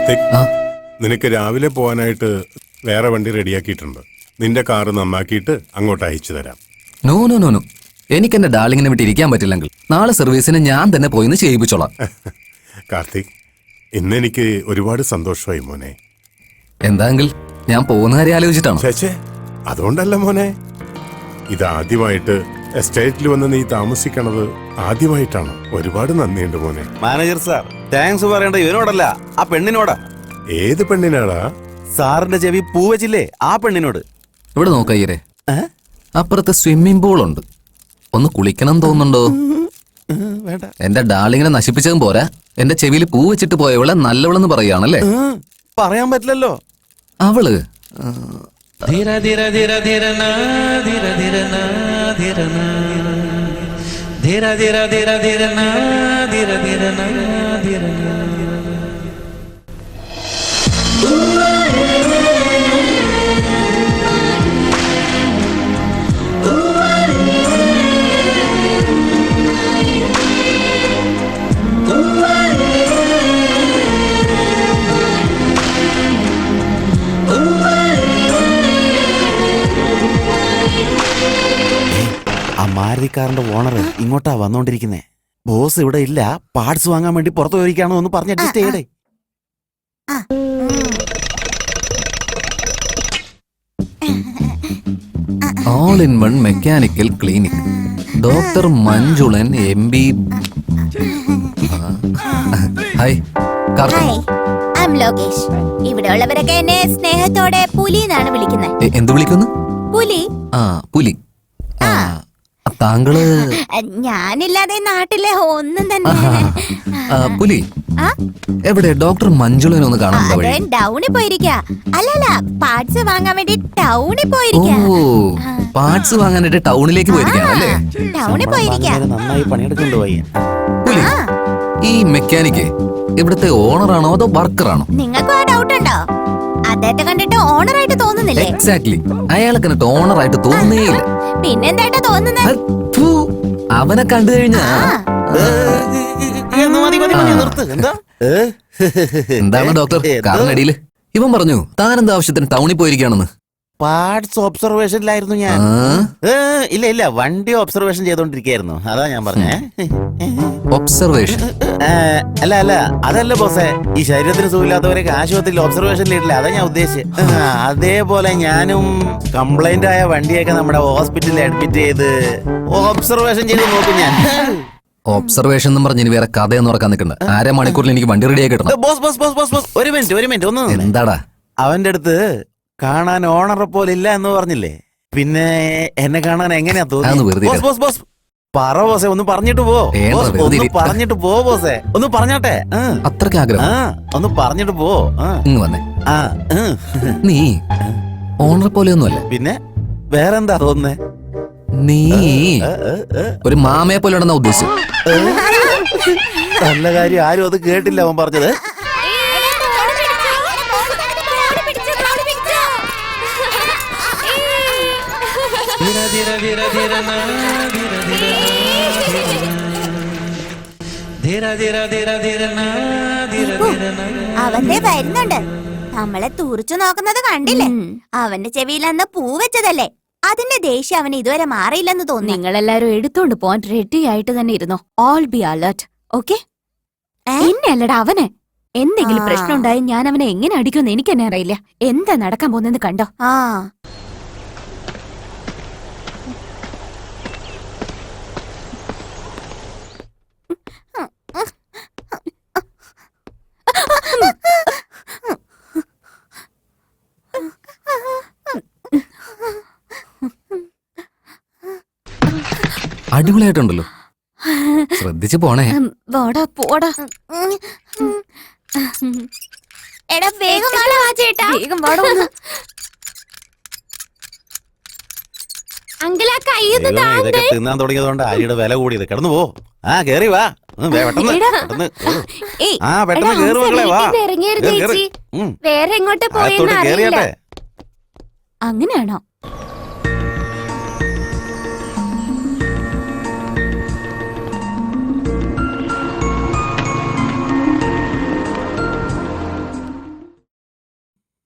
കാർത്തിക്, നിനക്ക് രാവിലെ പോകാനായിട്ട് വേറെ വണ്ടി റെഡിയാക്കിയിട്ടുണ്ട്. നിന്റെ കാറ് നന്നാക്കിയിട്ട് അങ്ങോട്ട് അയച്ചു തരാം. നോ നോ നോ നോ, എനിക്ക് എന്റെ ഡാർലിങ്ങിനെ വിട്ട് ഇരിക്കാൻ പറ്റില്ലെങ്കിൽ നാളെ സർവീസിന് ഞാൻ തന്നെ പോയിന്ന് ചെയ്യിപ്പിച്ചോളാം. കാർത്തിക്, ഇന്നെനിക്ക് ഒരുപാട് സന്തോഷമായി മോനെ. എന്താങ്കിൽ ഞാൻ പോകുന്ന കാര്യം ആലോചിച്ചിട്ടാണോ? ചേച്ചേ, അതുകൊണ്ടല്ല മോനെ. ഇതാദ്യമായിട്ട് എസ്റ്റേറ്റിൽ വന്ന് നീ താമസിക്കണത് ആദ്യമായിട്ടാണ്. ഒരുപാട് നന്ദിയുണ്ട് മോനെ. മാനേജർ സാർ, താങ്ക്സ് പറയേണ്ട ഇവനോടല്ല, ആ പെണ്ണിനോടാ. ഏത് പെണ്ണിനാടാ? സാറിന്റെ ചെവി പൂ വെച്ചില്ലേ, ആ പെണ്ണിനോട്. ഇവിടെ നോക്കയ്യരെ, അപ്പുറത്ത് സ്വിമ്മിംഗ് പൂൾ ഉണ്ട്. ഒന്ന് കുളിക്കണം തോന്നുന്നുണ്ടോ? വേണ്ട. എന്റെ ഡാർലിങ്ങിനെ നശിപ്പിച്ചതും പോരാ, എന്റെ ചെവിയിൽ പൂ വെച്ചിട്ട് പോയവളെ നല്ലവളെന്ന് പറയാണല്ലേ? പറയാൻ പറ്റില്ലല്ലോ. അവള് ധീര ധീര ധീര ധീരന ധീര ധീരന ധീരന ധീര ധീര ധീര ധീരന ധീര ധീരന ധീരന. ആ മാരുതിക്കാരന്റെ ഓണർ ഇങ്ങോട്ടാ വന്നോണ്ടിരിക്കുന്നേ. ബോസ് ഇവിടെ ഇല്ല, പാർട്സ് വാങ്ങാൻ വേണ്ടി പുറത്തു പോയിരിക്കാണോ എന്ന് പറഞ്ഞ് അഡ്ജസ്റ്റ് ചെയ്യടേ. All in one mechanical clinic, doctor Manjulan MB. Hi hi, I am Lokesh. ഇവിടെ ഉള്ളവരൊക്കെ എന്നെ സ്നേഹത്തോടെ പുലി എന്നാണ് വിളിക്കുന്നത്. എന്ത് വിളിക്കുന്നു? പുലി. ആ, പുലി. താങ്കള്? ഞാനില്ലാതെ നാട്ടിലെ ഒന്നും തന്നെ. പുലി എവിടെ? ഡോക്ടർ മഞ്ജുളനെ ഒന്ന് കാണാൻ ടൗണിൽ പോയിരിക്കാ. അല്ലല്ല, പാർട്സ് വാങ്ങാൻ വേണ്ടി ടൗണിൽ പോയിരിക്കാ. ഓ, പാർട്സ് വാങ്ങാനായിട്ട് ടൗണിലേക്ക് പോയിരിക്കാണല്ലേ? ടൗണിൽ പോയിരിക്കാ. നന്നായി പണിയെടുക്കൊണ്ട് പോയി. പുലി, ഈ മെക്കാനിക്ക് ഇവിടുത്തെ ഓണറാണോ അതോ വർക്കറാണോ? നിങ്ങൾക്ക് ആ ഡൗട്ട് ഉണ്ടോ? അദ്ദേഹത്തെ കണ്ടിട്ട് ഓണറായിട്ട് തോന്നുന്നില്ലേ? എക്സാക്ട്ലി, അയാളെ കണ്ടിട്ട് ഓണറായിട്ട് തോന്നുന്നേയില്ല. പിന്നെന്തായിട്ടാ തോന്നുന്നത്? അവനെ കണ്ടു കഴിഞ്ഞാ എന്താണ് ഡോക്ടർ കാറിനടിയില്? ഇവൻ പറഞ്ഞു താൻ എന്താ ആവശ്യത്തിന് ടൗണിൽ പോയിരിക്കുകയാണെന്ന്. പാർട്സ് ഒബ്സർവേഷനിലായിരുന്നു ഞാൻ. ഇല്ല ഇല്ല, വണ്ടി ഒബ്സർവേഷൻ ചെയ്തോണ്ടിരിക്കായിരുന്നു, അതാ ഞാൻ പറഞ്ഞേ. ഒബ്സർവേഷൻ? അല്ല അല്ല, അതല്ല ബോസേ. ഈ ശരീരത്തിന് സുഖമില്ലാത്തവരൊക്കെ ആശുപത്രിയിൽ ഒബ്സർവേഷനിൽ ഇട്ടില്ല, അതാ ഞാൻ ഉദ്ദേശിച്ചത്. അതേപോലെ ഞാനും കംപ്ലൈന്റ് ആയ വണ്ടിയൊക്കെ നമ്മുടെ ഹോസ്പിറ്റലിൽ അഡ്മിറ്റ് ചെയ്ത് ഒബ്സർവേഷൻ ചെയ്ത് നോക്കും ഞാൻ. ഒബ്സർവേഷൻ എന്ന് പറഞ്ഞ് ഇനി വേറെ കഥയൊന്നും ഉറക്കാൻ നിൽക്കണ്ട. 1/2 മണിക്കൂറിൽ എനിക്ക് വണ്ടി റെഡിയാക്കി കിട്ടണം. Boss boss boss boss boss, ഒരു മിനിറ്റ് ഒന്ന്. എന്താടാ? അവന്റെ അടുത്ത് കാണാൻ ഓണറെ പോലെ ഇല്ല എന്ന് പറഞ്ഞില്ലേ, പിന്നെ എന്നെ കാണാൻ എങ്ങനെയാ തോന്നുന്നത്? ബോസ് ബോസ് പറ ബോസേ, ഒന്ന് പറഞ്ഞിട്ട് പോ. ഒന്ന് പറഞ്ഞിട്ട് പോ ബോസേ, ഒന്ന് പറഞ്ഞാട്ടെ. അത്രയ്ക്ക് ആഗ്രഹം? ഒന്ന് പറഞ്ഞിട്ട് പോ. ഇങ്ങ് വന്നേ. നീ ഓണറെ പോലെ ഒന്നുമല്ല. പിന്നെ വേറെന്താ തോന്നുന്നേ? നീ ഒരു മാമയെ പോലെ ഉണ്ടെന്നാ ഉദ്ദേശിച്ചത്. നല്ല കാര്യം, ആരും അത് കേട്ടില്ല അവൻ പറഞ്ഞത്. ധീര ധീര ധീരന ധീര ധീര ധീര ധീര ധീരന ധീര ധീരന. അവന്റെ വരുന്നുണ്ട്. നമ്മളെ തുറച്ചു നോക്കുന്നത് കണ്ടില്ലേ? അവന്റെ ചെവിയിൽ അന്ന് പൂ വെച്ചതല്ലേ, അതിന്റെ ദേഷ്യം അവന് ഇതുവരെ മാറിയില്ലെന്ന് തോന്നി. നിങ്ങളെല്ലാരും എടുത്തോണ്ട് പോവാൻ റെഡി ആയിട്ട് തന്നെ ഇരുന്നോ. All be alert, okay? എന്നെയല്ലടാ അവനെ. എന്തെങ്കിലും പ്രശ്നം ഉണ്ടായി ഞാൻ അവനെ എങ്ങനെ അടിക്കുമെന്ന് എനിക്ക് തന്നെ അറിയില്ല. എന്താ നടക്കാൻ പോകുന്നെന്ന് കണ്ടോ? അടിപൊളിയായിട്ടുണ്ടല്ലോ, ശ്രദ്ധിച്ചു പോണേ. പോടാ പോടാ. എടാ വേഗം ചേട്ടാ, വേഗം വാടോ. അങ്കിളാ കയ്യൊന്ന് ഇതൊക്കെ തിന്നാൻ തുടങ്ങിയതുകൊണ്ട് അരിയുടെ വില കൂടിയത്. കിടന്നു പോ. കേറി വാ, പെട്ടെന്ന് കേറി മക്കളെ, വാ. വേറെ എങ്ങോട്ട് പോയെന്ന് അറിയില്ല. അങ്ങനെയാണോ?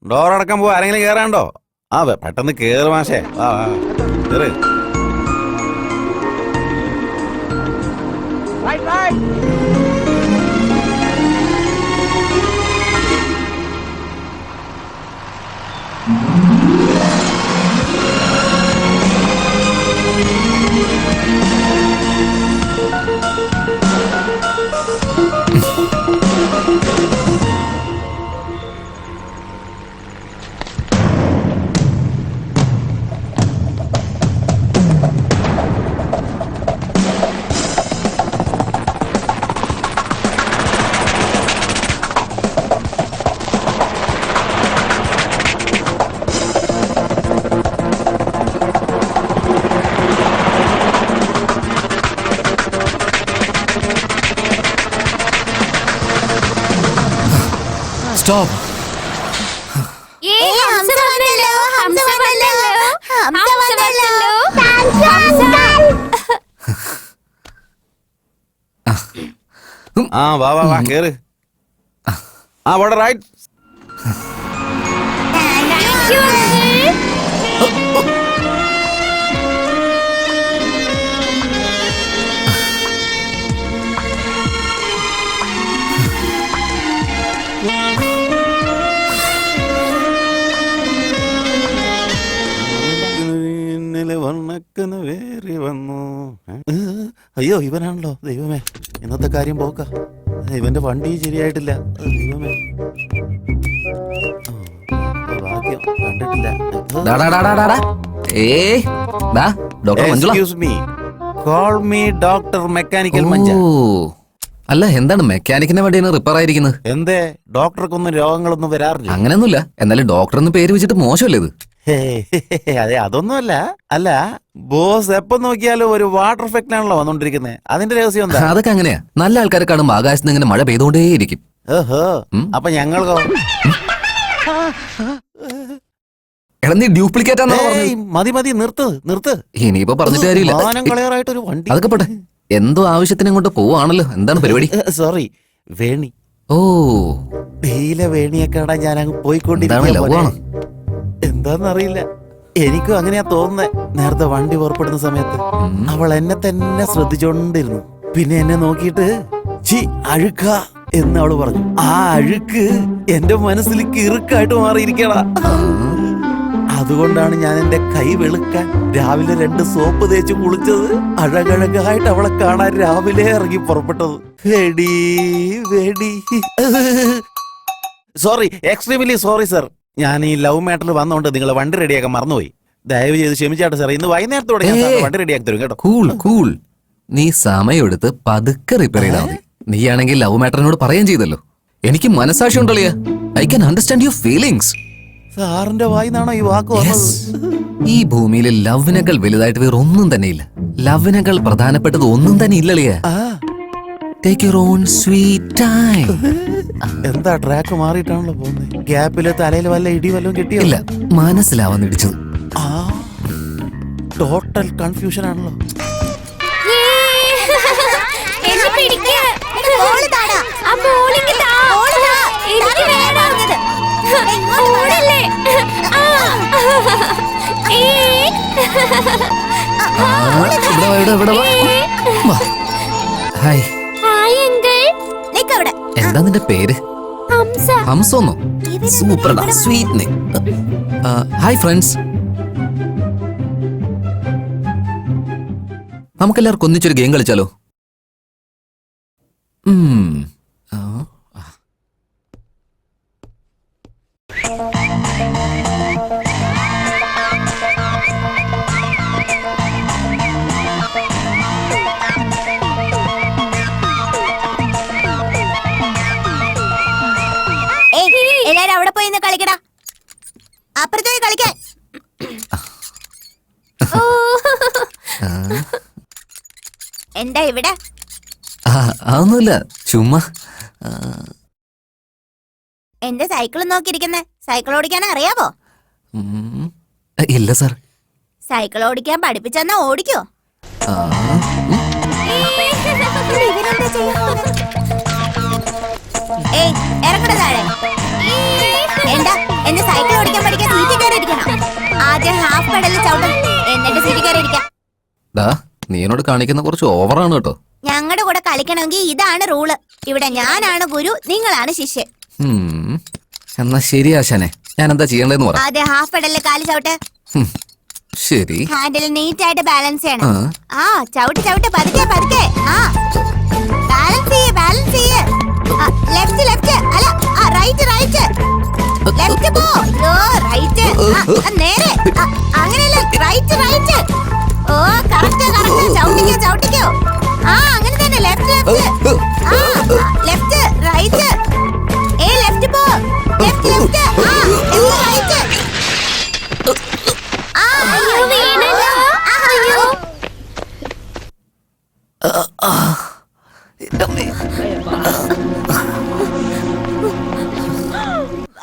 ഡോർ അടക്കാൻ പോവാ, ആരെങ്കിലും കേറാണ്ടോ? ആ പെട്ടെന്ന് കേറ് മാഷേ. ആ കേറ്. സ്റ്റോപ്പ്. ഹംസ വന്നല്ലോ, ഹംസ വന്നല്ലോ, ഹംസ വന്നല്ലോ. ആ വാ വാ വാ കേറ്. ആ അവിടെ റൈറ്റ്. വേറി വന്നു. അയ്യോ ഇവനാണല്ലോ. ദൈവമേ, ഇന്നത്തെ കാര്യം പോക്ക. ഇവന്റെ വണ്ടി ശരിയായിട്ടില്ല. ദൈവമേ, ഭാഗ്യം കണ്ടിട്ടില്ല. Doctor Manjula. Excuse me, call me doctor mechanical Manja. അല്ല, എന്താണ് മെക്കാനിക്കിന്റെ വണ്ടിയാണ് റിപ്പയർ ആയിരിക്കുന്നത്? എന്തേ, ഡോക്ടർക്കൊന്നും രോഗങ്ങളൊന്നും വരാറില്ല? അങ്ങനെയൊന്നുമില്ല. എന്നാലും ഡോക്ടർ എന്ന് പേര് വെച്ചിട്ട് മോശമല്ലേ ഇത്? അതെ, അതൊന്നുമല്ല. അല്ല, ബോസ് എപ്പോ നോക്കിയാലും ഒരു വാട്ടർ എഫക്റ്റ് ആണല്ലോ വന്നോണ്ടിരിക്കുന്നത്. അതിന്റെ രഹസ്യം എന്താ? അതൊക്കെ അങ്ങനെയാ. നല്ല ആൾക്കാരെ കാണുമ്പോൾ ആകാശത്ത് ഇങ്ങനെ മഴ പെയ്തുകൊണ്ടേയിരിക്കും. ഓഹോ, അപ്പൊ ഞങ്ങൾക്കോ? എടാ, നീ ഡ്യൂപ്ലിക്കേറ്റ് ആണെന്നാ പറഞ്ഞത്. ഏയ്, മതി മതി, നിർത്ത്. ഇനിയിപ്പോ പറഞ്ഞിട്ട് കാര്യമില്ല. മാനം കളയാറായിട്ടൊരു വണ്ടി. അതൊക്കെ പോട്ടെ. എന്തോ ആവശ്യത്തിന് ഇങ്ങോട്ട് പോവാണല്ലോ. എന്താണ് പരിപാടി? സോറി, വേണി. ഓ, ഡീലെ വേണിയെ കാണാൻ ഞാൻ അങ്ങ് എന്താണ് പോയിക്കൊണ്ടിരിക്കുകയാണ്. ലവാണോ? എന്താന്നറിയില്ല, എനിക്കും അങ്ങനെയാ തോന്നുന്നേ. നേരത്തെ വണ്ടി പുറപ്പെടുന്ന സമയത്ത് അവൾ എന്നെ തന്നെ ശ്രദ്ധിച്ചോണ്ടിരുന്നു. പിന്നെ എന്നെ നോക്കിയിട്ട് ചി അഴുക്ക എന്ന് അവള് പറഞ്ഞു. ആ അഴുക്ക് എന്റെ മനസ്സിൽ കിറുക്കായിട്ട് മാറിയിരിക്കണ. അതുകൊണ്ടാണ് ഞാൻ എന്റെ കൈ വെളുക്കാൻ രാവിലെ 2 സോപ്പ് തേച്ച് കുളിച്ചത്. അഴകഴകായിട്ട് അവളെ കാണാൻ രാവിലെ ഇറങ്ങി പുറപ്പെട്ടത്. വെടി വെടി. Sorry, extremely sorry sir. ഞാൻ ഈ ലവ് മാറ്ററിൽ വന്നോണ്ട് നിങ്ങളെ വണ്ടി റെഡിയാക്കാൻ മറന്നുപോയി. ദയവ് ചെയ്ത് ക്ഷമിച്ചാട്ടെ സാർ. ഇന്ന് വൈകുന്നേരത്തോടെ ഞാൻ സാറിന് വണ്ടി റെഡിയാക്കി തരും കേട്ടോ. കൂൾ. നീ സമയമെടുത്ത് പതുക്കെ റിപ്പയർ ചെയ്താൽ മതി. നീയാണെങ്കിൽ ലവ് മാറ്ററിനോട് പറയുകയും ചെയ്തല്ലോ. എനിക്ക് മനസാക്ഷി ഉണ്ടല്ലേ. I can understand your feelings. സാറിന്റെ വായിന്നാണോ ഈ വാക്ക് വന്നത്? ഈ ഭൂമിയിൽ ലവിനേക്കാൾ വലുതായിട്ട് വേറെ ഒന്നും തന്നെ ഇല്ല. ലവിനേക്കാൾ പ്രധാനപ്പെട്ടത് ഒന്നും തന്നെ ഇല്ലല്ലേ. Take your own sweet time. എന്താ ട്രാക്ക് മാറിയിട്ടാണല്ലോ പോകുന്നത്? ഗ്യാപ്പില് തലയിൽ വല്ല ഇടി വല്ലതും കിട്ടിയോ? ഇല്ല, മനസ്സിലാവാൻ ഇടിച്ചത്. ടോട്ടൽ കൺഫ്യൂഷൻ ആണല്ലോ. ഹായ്, എന്താ നിന്റെ പേര്? ഹംസോന്നോ? സൂപ്പർടാ, സ്വീറ്റ് നെയിം. ഹായ് ഫ്രണ്ട്സ്, നമുക്കെല്ലാവർക്കും ഒന്നിച്ചൊരു ഗെയിം കളിച്ചാലോ? എല്ലാരും അവിടെ പോയി കളിക്കടാ. അപ്പുറത്ത് പോയി കളിക്കാൻ. എന്താ ഇവിടെ? അതൊന്നുമില്ല, ചുമ്മാ. എന്റെ സൈക്കിൾ നോക്കിയിരിക്കുന്നേ. സൈക്കിൾ ഓടിക്കാൻ അറിയാവോ? ഇല്ല സാർ. സൈക്കിൾ ഓടിക്കാൻ പഠിപ്പിച്ചെന്നാ ഓടിക്കോ? ഏയ്, ഇറങ്ങട താഴെ. എന്താ എന്നെ സൈക്കിൾ ഓടിക്കാൻ പഠിക്കാൻ സീറ്റിൽ കയറി ഇരിക്കണം. ആദ്യം ഹാഫ് പെഡലിൽ ചവിട്ടും, എന്നിട്ട് സീറ്റിൽ കയറി ഇരിക്കാം. ഡാ നീ എന്നോട് കാണിക്കുന്ന കുറച്ച് ഓവറാണ് കേട്ടോ. ഞങ്ങളുടെ കൂടെ കളിക്കണമെങ്കിൽ ഇതാണ് റൂള്. ഇവിടെ ഞാനാണ് ഗുരു, നിങ്ങളാണ് ശിഷ്യൻ. എന്നാ ശരി ആശാനെ, ഞാൻ എന്താ ചെയ്യണ്ടേന്ന് പറ. ആദ്യം ഹാഫ് പെഡലിൽ കാല് ചവിട്ട്. ശരി. ഹാൻഡിൽ നീറ്റ് ആയിട്ട് ബാലൻസ് ചെയ്യണം. ആ. ചവിട്ട് ചവിട്ട്, പതുക്കെ പതുക്കെ. ബാലൻസ് ചെയ്യ്, ബാലൻസ് ചെയ്യ്. ലെഫ്റ്റ് ലെഫ്റ്റ്, അല്ല റൈറ്റ് റൈറ്റ്. ലെഫ്റ്റ് പോ, റൈറ്റ്. നേരെ, അങ്ങനെയല്ല, റൈറ്റ് റൈറ്റ്. ഓ കറക്റ്റ് കറക്റ്റ്, ചവിട്ടിക്കോ ചവിട്ടിക്കോ. അങ്ങനെ തന്നെ, left left. Left right. Left പോ, ലെഫ്റ്റ് ലെഫ്റ്റ്. Left right. അയ്യോ വീണല്ലോ.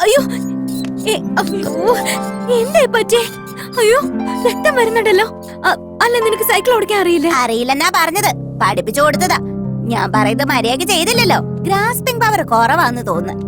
അയ്യോ അയ്യോ എന്താ പറ്റേ? അയ്യോ രക്തം വരുന്നുണ്ടല്ലോ. അല്ല നിനക്ക് സൈക്കിൾ ഓടിക്കാൻ അറിയില്ല? അറിയില്ലെന്നാ പറഞ്ഞത്, പഠിപ്പിച്ചു കൊടുത്തതാ. ഞാൻ പറയുന്നത് മര്യാദക്ക് ചെയ്തില്ലല്ലോ. ഗ്രാസ്പിംഗ് പവർ കുറവാന്ന് തോന്നുന്നു.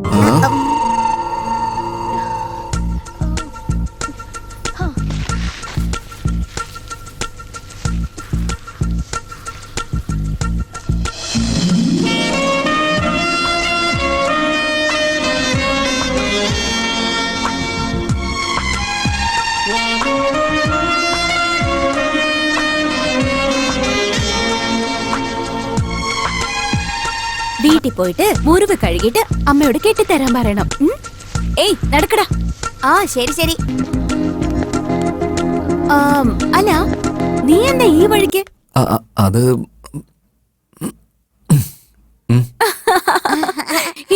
വീട്ടിൽ പോയിട്ട് മുറിവ് കഴുകിയിട്ട് അമ്മയോട് കെട്ടിത്തരാൻ പറയണം. ഏയ് നടക്കടാ. ശരി ശരി. അല്ല നീ എന്താ ഈ വഴിക്ക്? അത്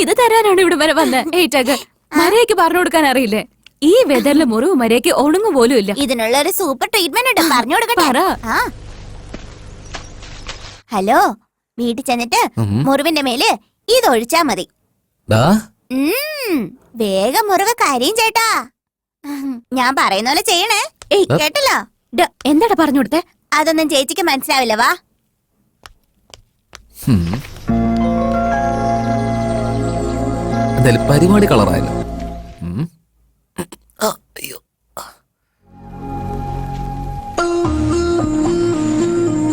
ഇത് തരാനാണ് ഇവിടെ വരെ വന്നത്. ഏറ്റാക്ക് മര്യാദക്ക് പറഞ്ഞു കൊടുക്കാൻ അറിയില്ലേ? ഈ വെതറിലെ മുറിവ് മര്യാദക്ക് ഒണങ്ങു പോലും ഇല്ല. ഇതിനുള്ള ഒരു സൂപ്പർ ട്രീറ്റ്മെന്റ് ഉണ്ട്, പറഞ്ഞു കൊടുക്കട്ടെ. പറ. ഹലോ, വീട്ടിൽ ചെന്നിട്ട് മുറിവിന്റെ മേല് ഇതൊഴിച്ചാ മതി. വേഗം മുറിവ് കരിയും ചേട്ടാ. ഞാൻ പറയുന്ന പോലെ ചെയ്യണേ. കേട്ടല്ലോ? എന്താടാ പറഞ്ഞു കൊടുത്തേ? അതൊന്നും ചേച്ചിക്ക് മനസ്സിലാവില്ല. വാ. എന്തായാലും പരിപാടി കളറായല്ലോ.